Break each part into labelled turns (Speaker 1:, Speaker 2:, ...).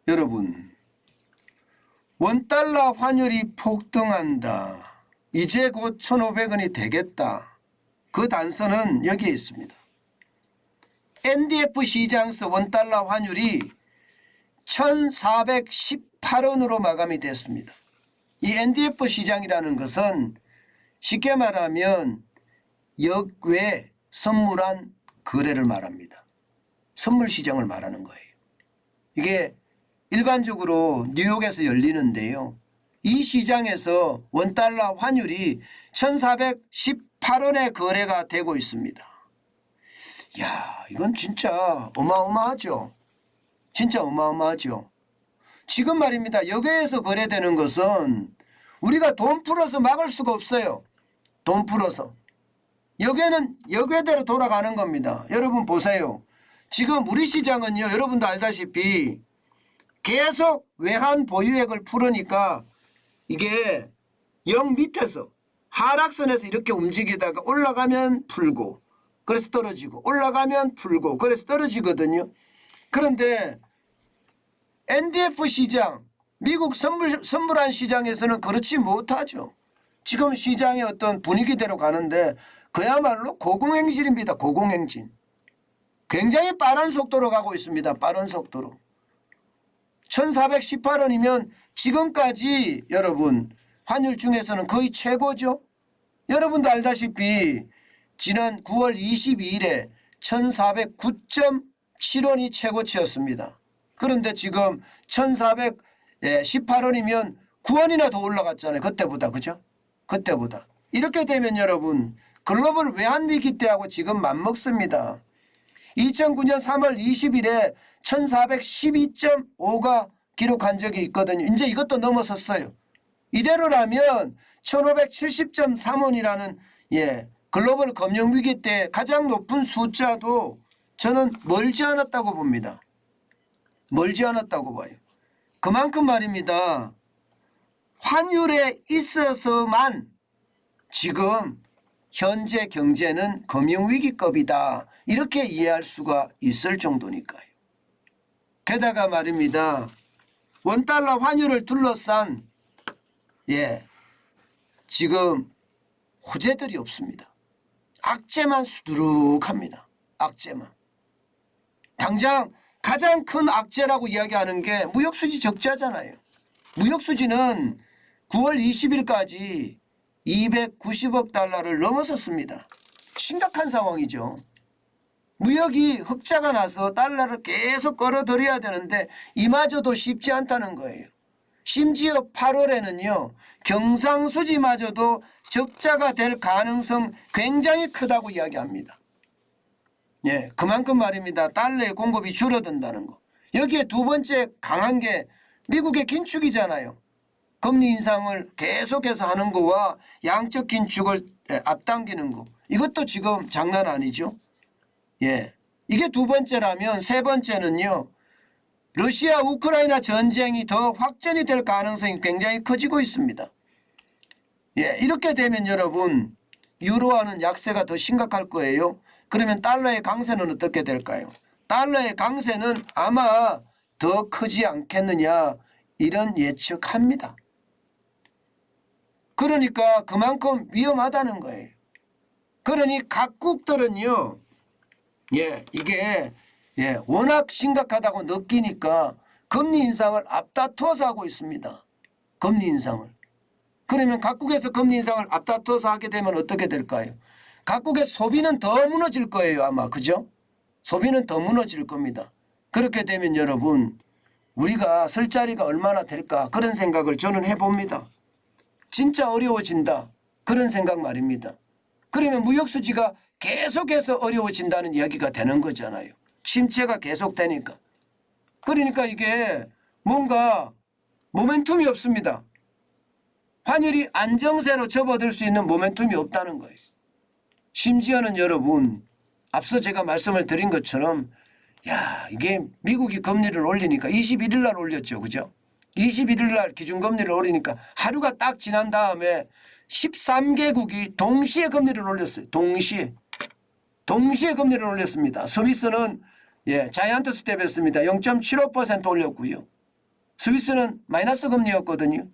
Speaker 1: 여러분, 원달러 환율이 폭등한다. 이제 곧 1,500원이 되겠다. 그 단서는 여기에 있습니다. NDF 시장에서 원달러 환율이 1,418원으로 마감이 됐습니다. 이 NDF 시장이라는 것은 쉽게 말하면 역외 선물한 거래를 말합니다. 선물 시장을 말하는 거예요. 이게 일반적으로 뉴욕에서 열리는데요. 이 시장에서 원달러 환율이 1,418원에 거래가 되고 있습니다. 야, 이건 진짜 어마어마하죠. 진짜 어마어마하죠. 지금 말입니다. 역외에서 거래되는 것은 우리가 돈 풀어서 막을 수가 없어요. 돈 풀어서. 역외는 역외대로 돌아가는 겁니다. 여러분 보세요. 지금 우리 시장은요, 여러분도 알다시피 계속 외환 보유액을 풀으니까 이게 0 밑에서 하락선에서 이렇게 움직이다가 올라가면 풀고 그래서 떨어지고 올라가면 풀고 그래서 떨어지거든요. 그런데 NDF 시장, 미국 선물한 시장에서는 그렇지 못하죠. 지금 시장의 어떤 분위기대로 가는데 그야말로 고공행진입니다. 고공행진. 굉장히 빠른 속도로 가고 있습니다. 빠른 속도로. 1,418원이면 지금까지 여러분 환율 중에서는 거의 최고죠. 여러분도 알다시피 지난 9월 22일에 1,409.7원이 최고치였습니다. 그런데 지금 1,418원이면 9원이나 더 올라갔잖아요. 그때보다. 그죠? 그때보다. 이렇게 되면 여러분 글로벌 외환위기 때하고 지금 맞먹습니다. 2009년 3월 20일에 1,412.5가 기록한 적이 있거든요. 이제 이것도 넘어섰어요. 이대로라면 1,570.3원이라는 글로벌 금융위기 때 가장 높은 숫자도 저는 멀지 않았다고 봅니다. 멀지 않았다고 봐요. 그만큼 말입니다. 환율에 있어서만 지금 현재 경제는 금융위기급이다. 이렇게 이해할 수가 있을 정도니까요. 게다가 말입니다. 원달러 환율을 둘러싼 지금 호재들이 없습니다. 악재만 수두룩합니다. 악재만. 당장 가장 큰 악재라고 이야기하는 게 무역수지 적자잖아요. 무역수지는 9월 20일까지 290억 달러를 넘어섰습니다. 심각한 상황이죠. 무역이 흑자가 나서 달러를 계속 끌어들여야 되는데 이마저도 쉽지 않다는 거예요. 심지어 8월에는요. 경상수지마저도 적자가 될 가능성 굉장히 크다고 이야기합니다. 그만큼 말입니다. 달러의 공급이 줄어든다는 거. 여기에 두 번째 강한 게 미국의 긴축이잖아요. 금리 인상을 계속해서 하는 거와 양적 긴축을 앞당기는 거. 이것도 지금 장난 아니죠. 이게 두 번째라면 세 번째는요. 러시아 우크라이나 전쟁이 더 확전이 될 가능성이 굉장히 커지고 있습니다. 이렇게 되면 여러분 유로화는 약세가 더 심각할 거예요. 그러면 달러의 강세는 어떻게 될까요? 달러의 강세는 아마 더 크지 않겠느냐 이런 예측합니다. 그러니까 그만큼 위험하다는 거예요. 그러니 각국들은요. 이게 워낙 심각하다고 느끼니까 금리 인상을 앞다투어서 하고 있습니다. 금리 인상을. 그러면 각국에서 금리 인상을 앞다투어서 하게 되면 어떻게 될까요? 각국의 소비는 더 무너질 거예요. 아마. 그죠? 소비는 더 무너질 겁니다. 그렇게 되면 여러분 우리가 설 자리가 얼마나 될까 그런 생각을 저는 해봅니다. 진짜 어려워진다. 그런 생각 말입니다. 그러면 무역수지가 계속해서 어려워진다는 이야기가 되는 거잖아요. 침체가 계속되니까. 그러니까 이게 뭔가 모멘텀이 없습니다. 환율이 안정세로 접어들 수 있는 모멘텀이 없다는 거예요. 심지어는 여러분 앞서 제가 말씀을 드린 것처럼 이게 미국이 금리를 올리니까 21일 날 올렸죠. 그죠? 21일 날 기준금리를 올리니까 하루가 딱 지난 다음에 13개국이 동시에 금리를 올렸어요. 동시에 금리를 올렸습니다. 스위스는 자이언트 스텝했습니다. 0.75% 올렸고요. 스위스는 마이너스 금리였거든요.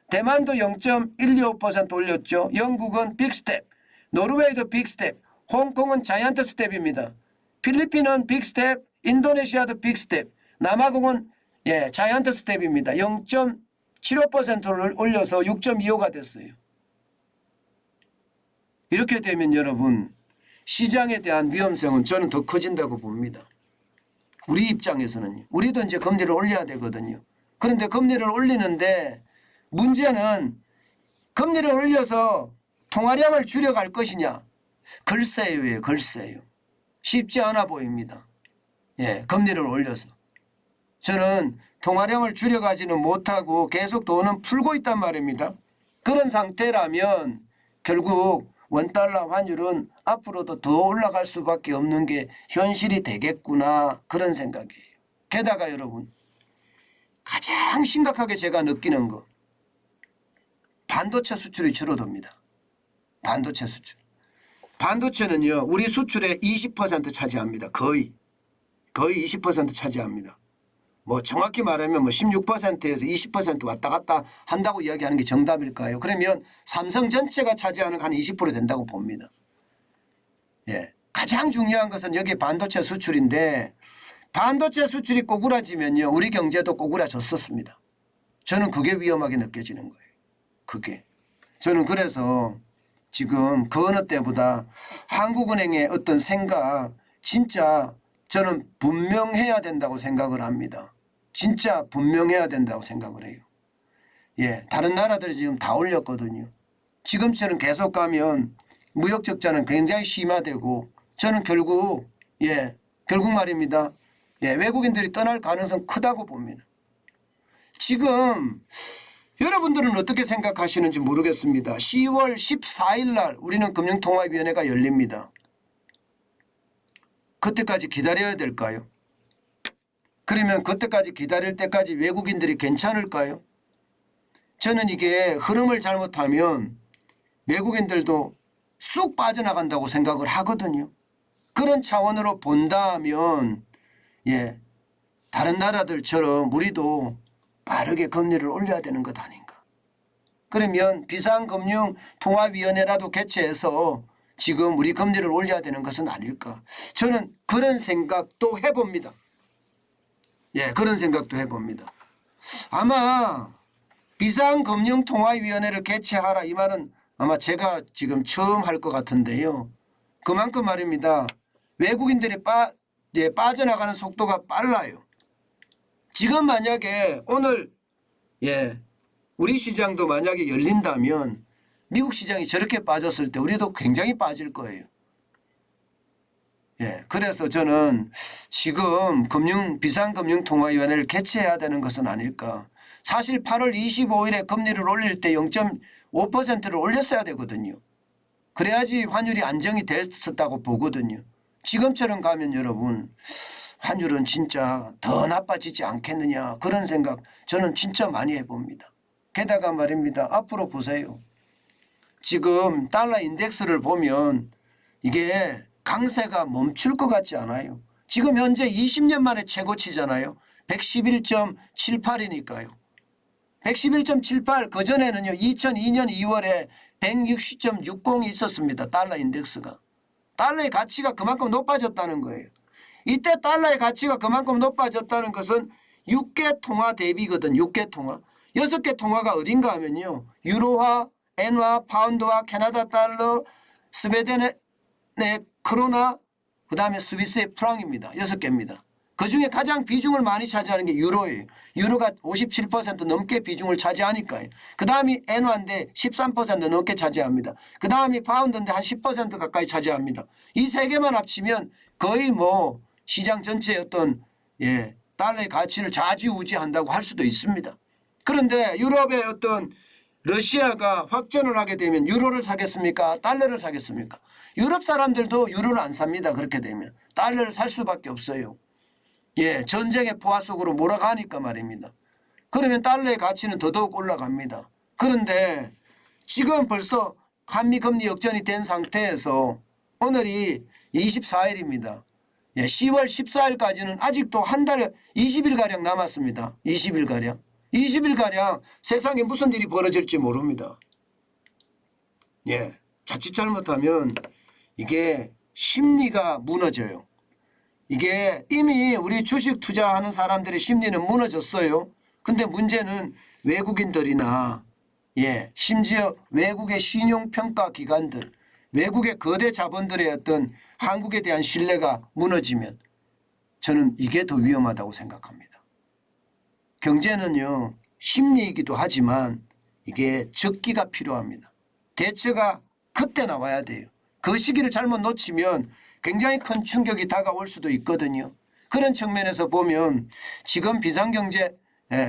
Speaker 1: 대만도 0.125% 올렸죠. 영국은 빅스텝, 노르웨이도 빅스텝, 홍콩은 자이언트 스텝입니다. 필리핀은 빅스텝, 인도네시아도 빅스텝, 남아공은 자이언트 스텝입니다. 0.75%를 올려서 6.25가 됐어요. 이렇게 되면 여러분 시장에 대한 위험성은 저는 더 커진다고 봅니다. 우리 입장에서는 우리도 이제 금리를 올려야 되거든요. 그런데 금리를 올리는데 문제는 금리를 올려서 통화량을 줄여갈 것이냐. 글쎄요. 글쎄요. 쉽지 않아 보입니다. 금리를 올려서. 저는 통화량을 줄여가지는 못하고 계속 돈은 풀고 있단 말입니다. 그런 상태라면 결국 원달러 환율은 앞으로도 더 올라갈 수밖에 없는 게 현실이 되겠구나 그런 생각이에요. 게다가 여러분 가장 심각하게 제가 느끼는 거 반도체 수출이 줄어듭니다. 반도체 수출. 반도체는요 우리 수출의 20% 차지합니다. 거의 20% 차지합니다. 뭐 정확히 말하면 뭐 16%에서 20% 왔다 갔다 한다고 이야기하는 게 정답일까요? 그러면 삼성 전체가 차지하는 한 20% 된다고 봅니다. 가장 중요한 것은 여기 반도체 수출인데 반도체 수출이 꼬꾸라지면요 우리 경제도 꼬꾸라졌었습니다. 저는 그게 위험하게 느껴지는 거예요. 그게. 저는 그래서 지금 그 어느 때보다 한국은행의 어떤 생각 진짜 저는 분명해야 된다고 생각을 합니다. 진짜 분명해야 된다고 생각을 해요. 다른 나라들이 지금 다 올렸거든요. 지금처럼 계속 가면 무역 적자는 굉장히 심화되고 저는 결국 말입니다. 외국인들이 떠날 가능성 크다고 봅니다. 지금 여러분들은 어떻게 생각하시는지 모르겠습니다. 10월 14일 날 우리는 금융통화위원회가 열립니다. 그때까지 기다려야 될까요? 그러면 그때까지 기다릴 때까지 외국인들이 괜찮을까요? 저는 이게 흐름을 잘못하면 외국인들도 쑥 빠져나간다고 생각을 하거든요. 그런 차원으로 본다면 다른 나라들처럼 우리도 빠르게 금리를 올려야 되는 것 아닌가. 그러면 비상금융통화위원회라도 개최해서 지금 우리 금리를 올려야 되는 것은 아닐까. 저는 그런 생각도 해봅니다. 그런 생각도 해봅니다. 아마 비상금융통화위원회를 개최하라 이 말은 아마 제가 지금 처음 할 것 같은데요. 그만큼 말입니다. 외국인들이 빠져나가는 속도가 빨라요. 지금 만약에 오늘 우리 시장도 만약에 열린다면 미국 시장이 저렇게 빠졌을 때 우리도 굉장히 빠질 거예요. 그래서 저는 지금 비상금융통화위원회를 개최해야 되는 것은 아닐까. 사실 8월 25일에 금리를 올릴 때 0.5%를 올렸어야 되거든요. 그래야지 환율이 안정이 됐었다고 보거든요. 지금처럼 가면 여러분 환율은 진짜 더 나빠지지 않겠느냐 그런 생각 저는 진짜 많이 해봅니다. 게다가 말입니다. 앞으로 보세요. 지금 달러 인덱스를 보면 이게 강세가 멈출 것 같지 않아요. 지금 현재 20년 만에 최고치잖아요. 111.78이니까요. 111.78 그전에는요 2002년 2월에 160.60이 있었습니다. 달러 인덱스가. 달러의 가치가 그만큼 높아졌다는 거예요. 이때 달러의 가치가 그만큼 높아졌다는 것은 6개 통화 대비거든. 6개 통화. 6개 통화가 어딘가 하면요. 유로화, 엔화, 파운드화, 캐나다 달러, 스웨덴의 크로나, 그다음에 스위스의 프랑입니다. 6개입니다. 그중에 가장 비중을 많이 차지하는 게 유로예요. 유로가 57% 넘게 비중을 차지하니까요. 그다음이 엔화인데 13% 넘게 차지합니다. 그다음이 파운드인데 한 10% 가까이 차지합니다. 이 세 개만 합치면 거의 뭐 시장 전체의 어떤 달러의 가치를 좌지우지한다고 할 수도 있습니다. 그런데 유럽의 어떤 러시아가 확전을 하게 되면 유로를 사겠습니까? 달러를 사겠습니까? 유럽 사람들도 유로를 안 삽니다. 그렇게 되면 달러를 살 수밖에 없어요. 전쟁의 포화 속으로 몰아가니까 말입니다. 그러면 달러의 가치는 더더욱 올라갑니다. 그런데 지금 벌써 한미금리 역전이 된 상태에서 오늘이 24일입니다. 10월 14일까지는 아직도 한 달 20일가량 남았습니다. 20일가량. 20일가량 세상에 무슨 일이 벌어질지 모릅니다. 예, 자칫 잘못하면 이게 심리가 무너져요. 이게 이미 우리 주식 투자하는 사람들의 심리는 무너졌어요. 근데 문제는 외국인들이나 심지어 외국의 신용평가 기관들, 외국의 거대 자본들의 어떤 한국에 대한 신뢰가 무너지면 저는 이게 더 위험하다고 생각합니다. 경제는요, 심리이기도 하지만 이게 적기가 필요합니다. 대처가 그때 나와야 돼요. 그 시기를 잘못 놓치면 굉장히 큰 충격이 다가올 수도 있거든요. 그런 측면에서 보면 지금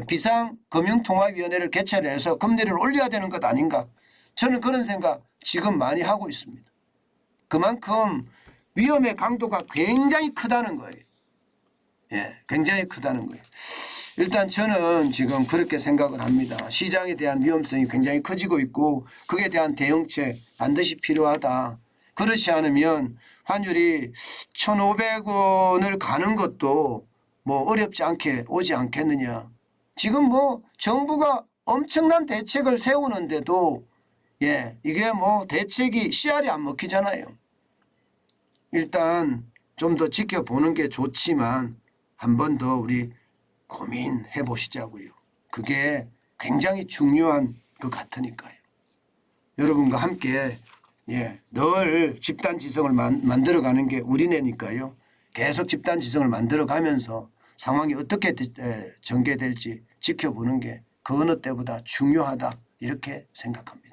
Speaker 1: 비상금융통화위원회를 개최를 해서 금리를 올려야 되는 것 아닌가. 저는 그런 생각 지금 많이 하고 있습니다. 그만큼 위험의 강도가 굉장히 크다는 거예요. 굉장히 크다는 거예요. 일단 저는 지금 그렇게 생각을 합니다. 시장에 대한 위험성이 굉장히 커지고 있고 그에 대한 대응책 반드시 필요하다. 그렇지 않으면 환율이 1,500원을 가는 것도 뭐 어렵지 않게 오지 않겠느냐. 지금 뭐 정부가 엄청난 대책을 세우는데도 이게 뭐 대책이 씨알이 안 먹히잖아요. 일단 좀 더 지켜보는 게 좋지만 한 번 더 우리 고민해 보시자고요. 그게 굉장히 중요한 것 같으니까요. 여러분과 함께 늘 집단지성을 만들어가는 게 우리네니까요. 계속 집단지성을 만들어가면서 상황이 어떻게 전개될지 지켜보는 게 그 어느 때보다 중요하다 이렇게 생각합니다.